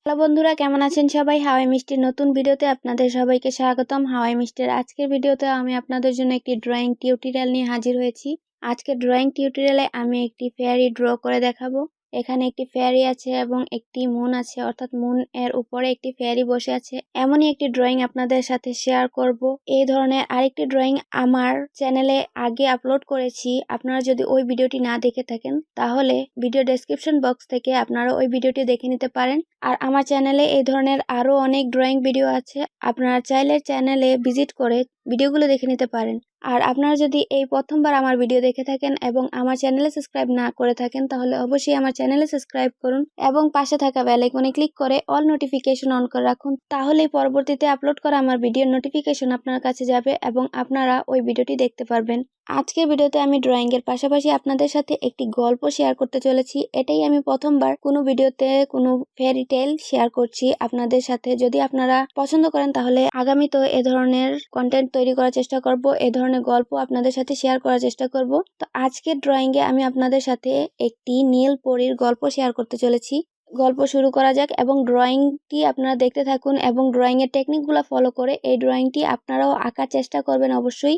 Hello বন্ধুরা, কেমন আছেন সবাই? হাওয়াই মিষ্টির নতুন ভিডিওতে আপনাদের সবাইকে স্বাগতম। হাওয়াই মিষ্টির আজকের ভিডিওতে আমি আপনাদের জন্য একটি ড্রয়িং টিউটোরিয়াল নিয়ে হাজির হয়েছি। আজকের ড্রয়িং টিউটোরিয়ালে আমি একটি ফেয়ারি ড্র করে দেখাবো। এখানে একটি ফেয়ারি আছে এবং একটি মুন আছে, অর্থাৎ মুন এর উপরে একটি ফেয়ারি বসে আছে। এমনই একটি ড্রয়িং আপনাদের সাথে শেয়ার করব। এই ধরনের আরেকটি ড্রয়িং আমার চ্যানেলে আগে আপলোড করেছি। আপনারা যদি ওই ভিডিওটি না দেখে থাকেন তাহলে ভিডিও ডেসক্রিপশন বক্স থেকে আপনারা ওই ভিডিওটি দেখে নিতে পারেন। আর আমার চ্যানেলে এই ধরনের আরো অনেক ড্রয়িং ভিডিও আছে, আপনারা চাইলে চ্যানেলে ভিজিট করে ভিডিওগুলো দেখে নিতে পারেন। আর আপনারা যদি এই প্রথমবার আমার ভিডিও দেখে থাকেন এবং আমার চ্যানেলে সাবস্ক্রাইব না করে থাকেন তাহলে অবশ্যই আমার চ্যানেলে সাবস্ক্রাইব করুন এবং পাশে থাকা বেল আইকনে ক্লিক করে অল নোটিফিকেশন অন করে রাখুন। তাহলেই পরবর্তীতে আপলোড করা আমার ভিডিওর নোটিফিকেশন আপনার কাছে যাবে এবং আপনারা ওই ভিডিওটি দেখতে পারবেন। আজকের ভিডিওতে আমি ড্রয়িং এর পাশাপাশি আপনাদের সাথে একটি গল্প শেয়ার করতে চলেছি। এটাই আমি প্রথমবার কোনো ভিডিওতে কোনো ফেয়ারি টেল শেয়ার করছি আপনাদের সাথে। যদি আপনারা পছন্দ করেন তাহলে আগামীতেও এ ধরনের কন্টেন্ট তৈরি করার চেষ্টা করব, এ ধরনের গল্প আপনাদের সাথে শেয়ার করার চেষ্টা করব। তো আজকের ড্রয়িং এ আমি আপনাদের সাথে একটি নীল পরীর গল্প শেয়ার করতে চলেছি। গল্প শুরু করা যাক এবং ড্রয়িংটি আপনারা দেখতে থাকুন এবং ড্রয়িং এর টেকনিকগুলো ফলো করে এই ড্রয়িংটি আপনারাও আঁকার চেষ্টা করবেন অবশ্যই।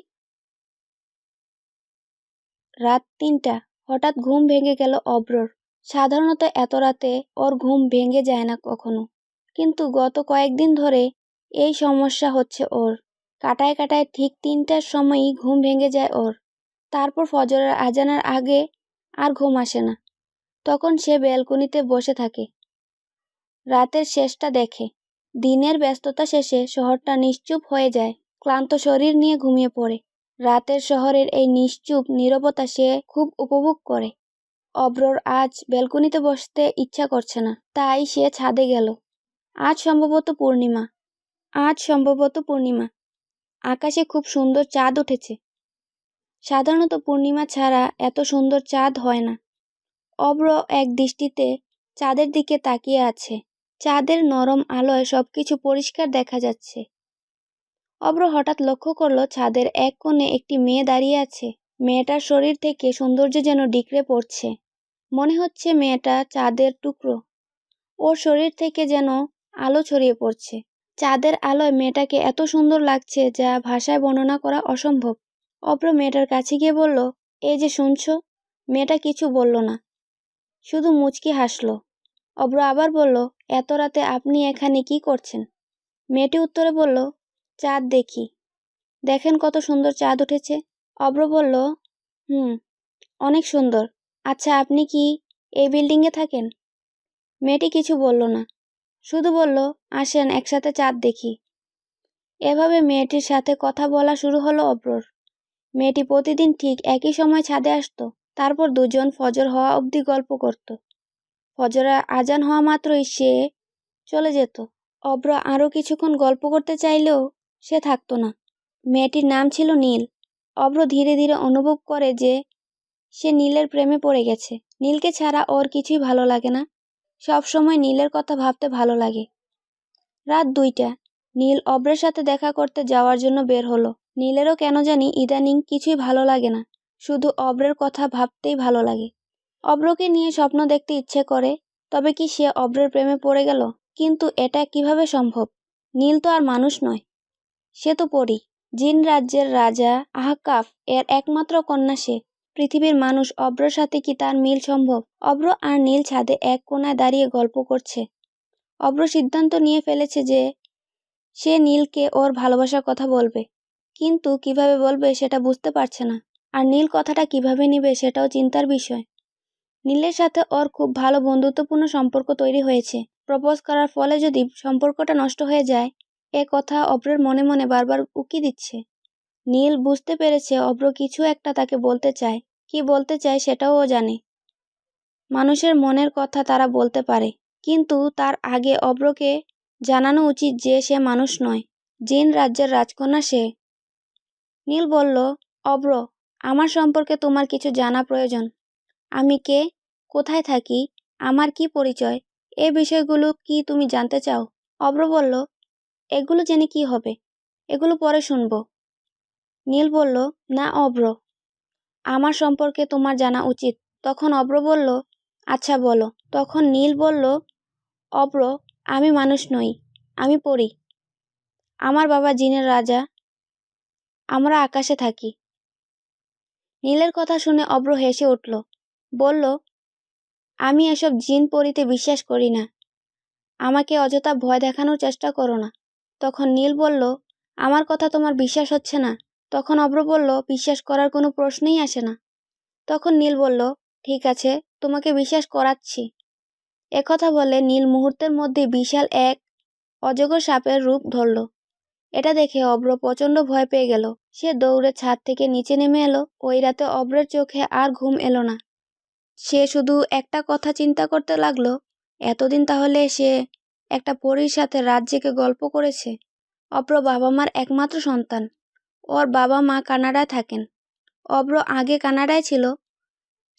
রাত ৩টা। হঠাৎ ঘুম ভেঙে গেল অব্রর। সাধারণত এত রাতে ওর ঘুম ভেঙে যায় না কখনো, কিন্তু গত কয়েকদিন ধরে এই সমস্যা হচ্ছে ওর। কাটায় কাটায় ঠিক ৩টার সময়ই ঘুম ভেঙে যায় ওর। তারপর ফজরের আজানের আগে আর ঘুম আসে না। তখন সে ব্যালকনিতে বসে থাকে, রাতের শেষটা দেখে। দিনের ব্যস্ততা শেষে শহরটা নিশ্চুপ হয়ে যায়। ক্লান্ত শরীর নিয়ে ঘুমিয়ে পড়ে। রাতের শহরের এই নিশ্চুপ নীরবতা সে খুব উপভোগ করে। অব্রর আজ ব্যালকনিতে বসতে ইচ্ছা করছে না, তাই সে ছাদে গেল। আজ সম্ভবত পূর্ণিমা। আকাশে খুব সুন্দর চাঁদ উঠেছে। সাধারণত পূর্ণিমা ছাড়া এত সুন্দর চাঁদ হয় না। অব্র এক দৃষ্টিতে চাঁদের দিকে তাকিয়ে আছে। চাঁদের নরম আলোয় সবকিছু পরিষ্কার দেখা যাচ্ছে। অব্র হঠাৎ লক্ষ্য করল ছাদের এক কোণে একটি মেয়ে দাঁড়িয়ে আছে। মেয়েটার শরীর থেকে সৌন্দর্য যেন ডিকরে পড়ছে। মনে হচ্ছে মেয়েটা চাঁদের টুকরো। ওর শরীর থেকে যেন আলো ছড়িয়ে পড়ছে। চাঁদের আলোয় মেয়েটাকে এত সুন্দর লাগছে যা ভাষায় বর্ণনা করা অসম্ভব। অব্র মেয়েটার কাছে গিয়ে বলল, এই যে শুনছো? মেয়েটা কিছু বলল না, শুধু মুচকি হাসল। অব্র আবার বলল, এত রাতে আপনি এখানে কি করছেন? মেয়েটি উত্তরে বলল, চাঁদ দেখি। দেখেন কত সুন্দর চাঁদ উঠেছে। অব্র বলল, অনেক সুন্দর। আচ্ছা, আপনি কি এই বিল্ডিংয়ে থাকেন? মেয়েটি কিছু বলল না, শুধু বলল, আসেন একসাথে চাঁদ দেখি। এভাবে মেয়েটির সাথে কথা বলা শুরু হলো অব্রর। মেয়েটি প্রতিদিন ঠিক একই সময় ছাদে আসতো। তারপর দুজন ফজর হওয়া অবধি গল্প করত। ফজরের আজান হওয়া মাত্রই সে চলে যেত। অব্র আরও কিছুক্ষণ গল্প করতে চাইলেও সে থাকতো না। মেয়েটির নাম ছিল নীল। অব্র ধীরে ধীরে অনুভব করে যে সে নীলের প্রেমে পড়ে গেছে। নীলকে ছাড়া ওর কিছুই ভালো লাগে না। সব সময় নীলের কথা ভাবতে ভালো লাগে। রাত 2টা। নীল অব্রের সাথে দেখা করতে যাওয়ার জন্য বের হলো। নীলেরও কেন জানি ইদানিং কিছুই ভালো লাগে না, শুধু অব্রের কথা ভাবতেই ভালো লাগে। অব্রকে নিয়ে স্বপ্ন দেখতে ইচ্ছে করে। তবে কি সে অব্রের প্রেমে পড়ে গেল? কিন্তু এটা কিভাবে সম্ভব? নীল তো আর মানুষ নয়, সে তো পরী। জিন রাজ্যের রাজা আহকাফ এর একমাত্র কন্যা সে। পৃথিবীর মানুষ। অব্রের সাথে কি তার মিল সম্ভব? অব্র আর নীল ছাদে এক কোণায় দাঁড়িয়ে গল্প করছে। অব্র সিদ্ধান্ত নিয়ে ফেলেছে যে সে নীলকে ওর ভালোবাসার কথা বলবে, কিন্তু কিভাবে বলবে সেটা বুঝতে পারছে না। আর নীল কথাটা কিভাবে নিবে সেটাও চিন্তার বিষয়। নীলের সাথে ওর খুব ভালো বন্ধুত্বপূর্ণ সম্পর্ক তৈরি হয়েছে। প্রপোজ করার ফলে যদি সম্পর্কটা নষ্ট হয়ে যায়, এ কথা অব্রের মনে মনে বারবার উকি দিচ্ছে। নীল বুঝতে পেরেছে অব্র কিছু একটা তাকে বলতে চায়। কি বলতে চায় সেটাও ও জানে। মানুষের মনের কথা তারা বলতে পারে, কিন্তু তার আগে অব্রকে জানানো উচিত যে সে মানুষ নয়, জিন রাজ্যের রাজকন্যা সে। নীল বলল, অব্র, আমার সম্পর্কে তোমার কিছু জানা প্রয়োজন। আমি কে, কোথায় থাকি, আমার কি পরিচয়, এ বিষয়গুলো কি তুমি জানতে চাও? অব্র বলল, এগুলো জেনে কি হবে? এগুলো পরে শুনব। নীল বলল, না অব্র, আমার সম্পর্কে তোমার জানা উচিত। তখন অব্র বলল, আচ্ছা বলো। তখন নীল বলল, অব্র, আমি মানুষ নই, আমি পড়ি। আমার বাবা জিনের রাজা, আমরা আকাশে থাকি। নীলের কথা শুনে অব্র হেসে উঠল, বলল, আমি এসব জিন পরিতে বিশ্বাস করি না, আমাকে অযথা ভয় দেখানোর চেষ্টা করো না। তখন নীল বলল, আমার কথা তোমার বিশ্বাস হচ্ছে না? তখন অব্র বলল, বিশ্বাস করার কোনো প্রশ্নই আসে না। তখন নীল বলল, ঠিক আছে, তোমাকে বিশ্বাস করাচ্ছি। একথা বলে নীল মুহূর্তের মধ্যে বিশাল এক অজগর সাপের রূপ ধরল। এটা দেখে অব্র প্রচণ্ড ভয় পেয়ে গেল। সে দৌড়ে ছাদ থেকে নিচে নেমে এলো। ওই রাতে অব্রের চোখে আর ঘুম এলো না। সে শুধু একটা কথা চিন্তা করতে লাগলো, এতদিন তাহলে সে একটা পরীর সাথে রাত জেগে গল্প করেছে। অব্র বাবা মার একমাত্র সন্তান। ওর বাবা মা কানাডায় থাকেন। অব্র আগে কানাডায় ছিল,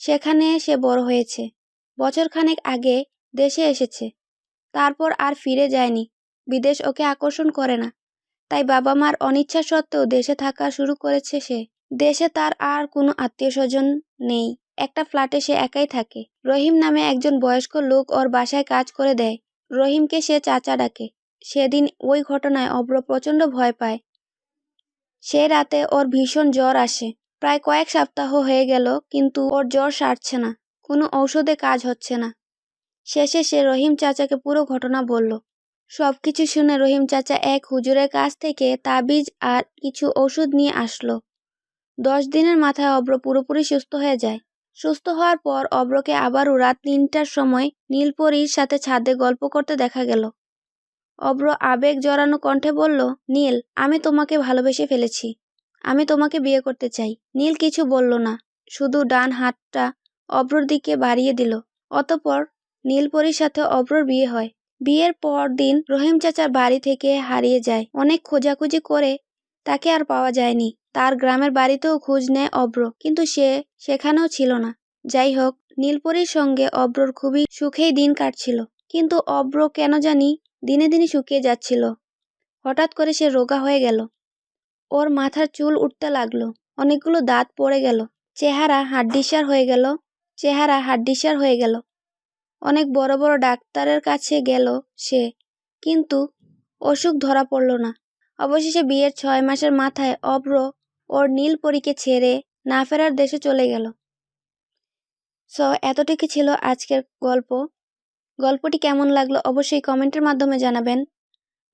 সেখানে সে বড় হয়েছে। বছরখানেক আগে দেশে এসেছে, তারপর আর ফিরে যায়নি। বিদেশ ওকে আকর্ষণ করে না, তাই বাবা মার অনিচ্ছা সত্ত্বেও দেশে থাকা শুরু করেছে সে। দেশে তার আর কোনো আত্মীয় স্বজন নেই। একটা ফ্ল্যাটে সে একাই থাকে। রহিম নামে একজন বয়স্ক লোক ওর বাসায় কাজ করে দেয়। রহিমকে সে চাচা ডাকে। সেদিন ওই ঘটনায় অব্র প্রচণ্ড ভয় পায়। সেই রাতে ওর ভীষণ জ্বর আসে। প্রায় কয়েক সপ্তাহ হয়ে গেল, কিন্তু ওর জ্বর সারছে না। কোনো ঔষধে কাজ হচ্ছে না। শেষে সে রহিম চাচাকে পুরো ঘটনা বলল। সবকিছু শুনে রহিম চাচা এক হুজুরের কাছ থেকে তাবিজ আর কিছু ওষুধ নিয়ে আসলো। 10 দিনের মাথায় অব্র পুরোপুরি সুস্থ হয়ে যায়। সুস্থ হওয়ার পর অব্রকে আবারও রাত 3টার সময় নীলপরীর সাথে ছাদে গল্প করতে দেখা গেল। অব্র আবেগ জড়ানো কণ্ঠে বলল, নীল, আমি তোমাকে ভালোবেসে ফেলেছি। আমি তোমাকে বিয়ে করতে চাই। নীল কিছু বলল না, শুধু ডান হাতটা অব্রর দিকে বাড়িয়ে দিল। অতঃপর নীলপরীর সাথে অব্রর বিয়ে হয়। বিয়ের পর দিন রহিম চাচার বাড়ি থেকে হারিয়ে যায়। অনেক খোঁজাখুঁজি করে তাকে আর পাওয়া যায়নি। তার গ্রামের বাড়িতেও খোঁজ নেয় অব্র, কিন্তু সে সেখানেও ছিল না। যাই হোক, নীলপরীর সঙ্গে অব্রর খুবই সুখেই দিন কাটছিল। কিন্তু অব্র কেন জানি দিনে দিনে শুকিয়ে যাচ্ছিল। হঠাৎ করে সে রোগা হয়ে গেল। ওর মাথার চুল উঠতে লাগলো। অনেকগুলো দাঁত পড়ে গেল। চেহারা হাড্ডিসার হয়ে গেল। অনেক বড় বড় ডাক্তারের কাছে গেল সে, কিন্তু অসুখ ধরা পড়ল না। অবশেষে বিয়ের 6 মাসের মাথায় অব্র ওর নীলপরীকে ছেড়ে না ফেরার দেশে চলে গেল। সো এতটুকু ছিল আজকের গল্প। গল্পটি কেমন লাগলো অবশ্যই কমেন্টের মাধ্যমে জানাবেন।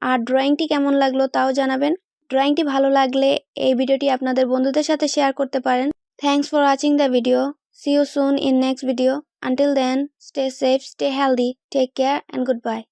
আর ড্রয়িংটি কেমন লাগলো তাও জানাবেন। ড্রয়িংটি ভালো লাগলে এই ভিডিওটি আপনাদের বন্ধুদের সাথে শেয়ার করতে পারেন। Thanks for watching the video. See you soon in next video. Until then, stay safe, stay healthy, take care and goodbye.